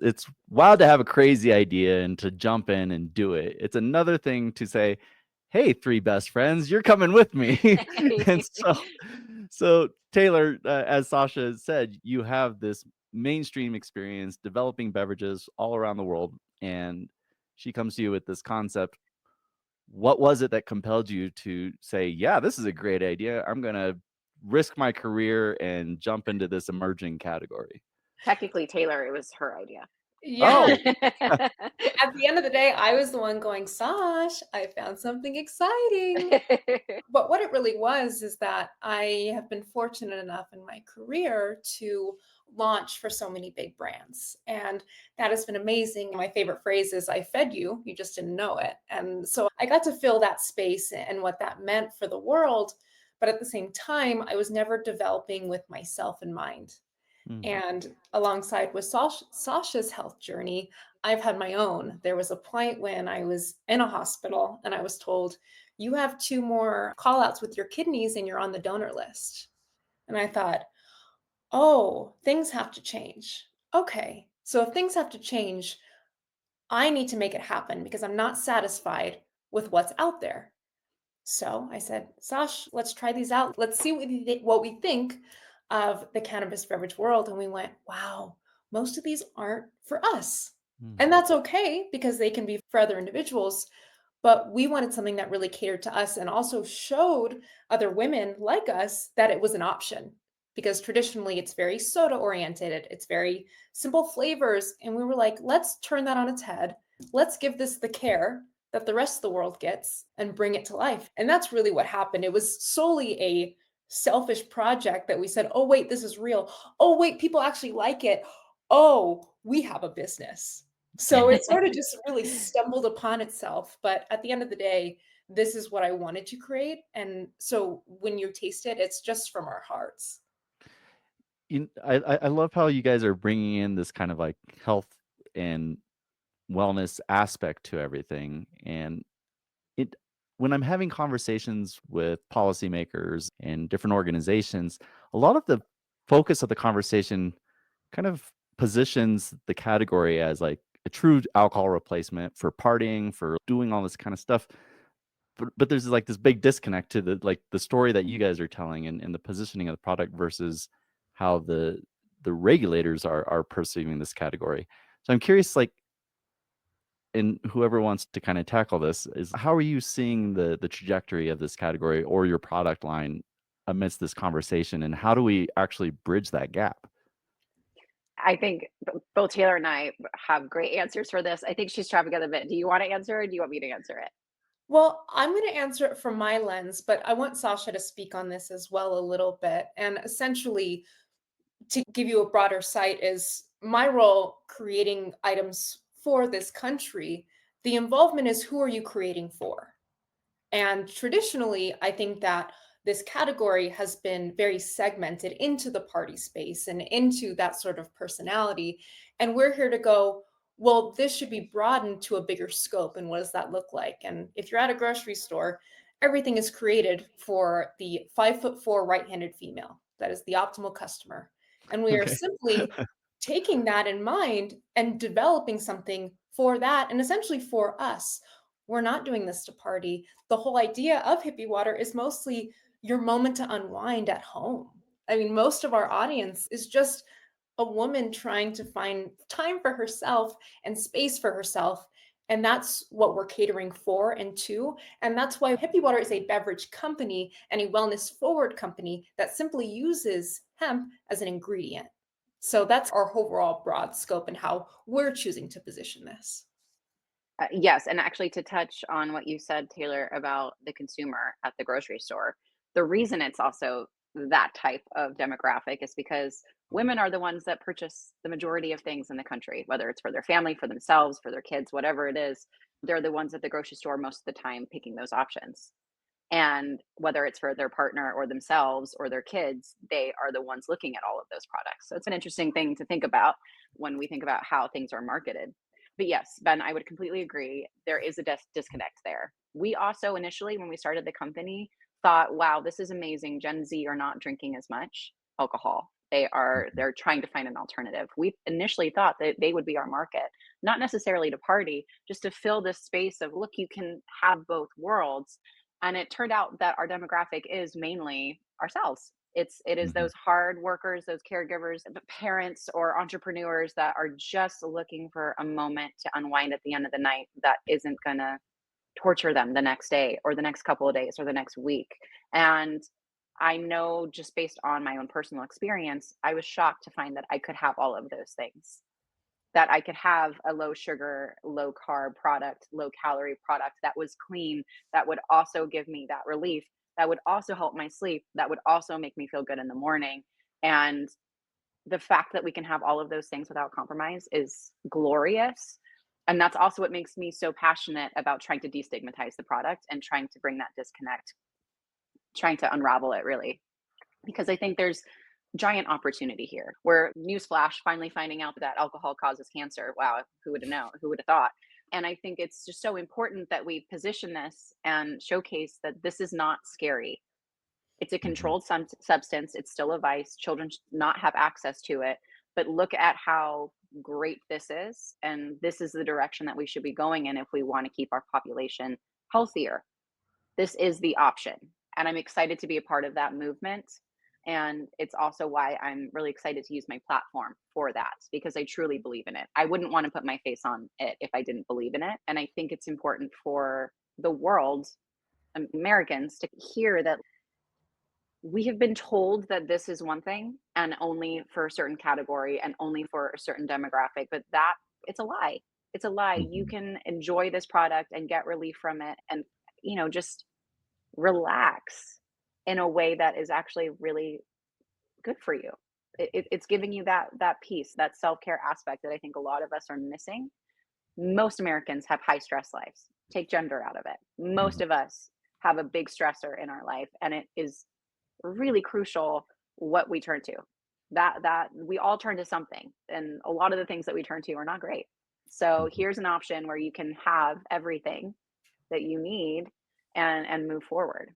It's wild to have a crazy idea and to jump in and do it. It's another thing to say, "Hey, 3 best friends, you're coming with me." And so Taylor, as Sasha said, you have this mainstream experience developing beverages all around the world, and she comes to you with this concept. What was it that compelled you to say, "Yeah, this is a great idea. I'm gonna risk my career and jump into this emerging category"? Technically, Taylor, it was her idea. Yeah. Oh, At the end of the day, I was the one going, "Sash, I found something exciting." But what it really was is that I have been fortunate enough in my career to launch for so many big brands. And that has been amazing. My favorite phrase is, I fed you, you just didn't know it. And so I got to fill that space and what that meant for the world. But at the same time, I was never developing with myself in mind. mm, And alongside with Sasha's health journey, I've had my own. There was a point when I was in a hospital and I was told, you have 2 more call outs with your kidneys and you're on the donor list. And I thought, oh, things have to change. Okay. So if things have to change, I need to make it happen because I'm not satisfied with what's out there. So I said, Sash, let's try these out. Let's see what we think of the cannabis beverage world. And we went, wow, most of these aren't for us. mm. And that's okay because they can be for other individuals. But we wanted something that really catered to us and also showed other women like us that it was an option. Because traditionally it's very soda oriented, it's very simple flavors. And we were like, let's turn that on its head. Let's give this the care that the rest of the world gets and bring it to life. And that's really what happened. It was solely a selfish project that we said, oh, wait, this is real. Oh, wait, people actually like it. Oh, we have a business. So Mm. it sort of just really stumbled upon itself. But at the end of the day, this is what I wanted to create. And so when you taste it, it's just from our hearts. I love how you guys are bringing in this kind of like health and wellness aspect to everything. And it, when I'm having conversations with policymakers and different organizations, a lot of the focus of the conversation kind of positions the category as like a true alcohol replacement for partying, for doing all this kind of stuff. But there's like this big disconnect to the story that you guys are telling and the positioning of the product versus how the regulators are perceiving this category. So I'm curious, like, and whoever wants to kind of tackle this is how are you seeing the trajectory of this category or your product line amidst this conversation, and how do we actually bridge that gap? I think both Taylor and I have great answers for this. I think she's trapping a bit. Do you want to answer or do you want me to answer it? Well, I'm going to answer it from my lens, but I want Sasha to speak on this as well a little bit. And essentially, to give you a broader sight, is my role creating items for this country. The involvement is who are you creating for? And traditionally, I think that this category has been very segmented into the party space and into that sort of personality. And we're here to go, well, this should be broadened to a bigger scope. And what does that look like? And if you're at a grocery store, everything is created for the 5'4" right-handed female. That is the optimal customer. And we are Okay. simply taking that in mind and developing something for that and essentially for us. We're not doing this to party. The whole idea of hippie water is mostly your moment to unwind at home. I mean, most of our audience is just a woman trying to find time for herself and space for herself. And that's what we're catering for and to. And that's why Hippie Water is a beverage company and a wellness forward company that simply uses hemp as an ingredient. So that's our overall broad scope and how we're choosing to position this. Yes, and actually to touch on what you said, Taylor, about the consumer at the grocery store, the reason it's also that type of demographic is because women are the ones that purchase the majority of things in the country, whether it's for their family, for themselves, for their kids, whatever it is. They're the ones at the grocery store most of the time picking those options. And whether it's for their partner or themselves or their kids, they are the ones looking at all of those products. So it's an interesting thing to think about when we think about how things are marketed. But yes, Ben, I would completely agree. There is a disconnect there. We also initially, when we started the company, thought, wow, this is amazing. Gen Z are not drinking as much alcohol. They're trying to find an alternative. We initially thought that they would be our market, not necessarily to party, just to fill this space of, look, you can have both worlds. And it turned out that our demographic is mainly ourselves. It is Mhm. those hard workers, those caregivers, the parents or entrepreneurs that are just looking for a moment to unwind at the end of the night that isn't gonna torture them the next day or the next couple of days or the next week. And I know, just based on my own personal experience, I was shocked to find that I could have all of those things. That I could have a low sugar, low carb product, low calorie product that was clean, that would also give me that relief, that would also help my sleep, that would also make me feel good in the morning. And the fact that we can have all of those things without compromise is glorious. And that's also what makes me so passionate about trying to destigmatize the product and trying to bring that disconnect, trying to unravel it really. Because I think there's giant opportunity here. Where newsflash, finally finding out that alcohol causes cancer. Wow, who would have known? Who would have thought? And I think it's just so important that we position this and showcase that this is not scary. It's a Mhm. controlled substance. It's still a vice. Children should not have access to it. But look at how great this is. And this is the direction that we should be going in if we want to keep our population healthier. This is the option. And I'm excited to be a part of that movement. And it's also why I'm really excited to use my platform for that, because I truly believe in it. I wouldn't want to put my face on it if I didn't believe in it. And I think it's important for the world, Americans, to hear that we have been told that this is one thing and only for a certain category and only for a certain demographic, but that it's a lie. It's a lie. You Mhm. can enjoy this product and get relief from it and, just relax in a way that is actually really good for you. It's giving you that peace, that self-care aspect that I think a lot of us are missing. Most Americans have high stress lives. Take gender out of it. Most Mhm. of us have a big stressor in our life, and it is really crucial what we turn to. That we all turn to something, and a lot of the things that we turn to are not great. So Mhm. here's an option where you can have everything that you need and move forward.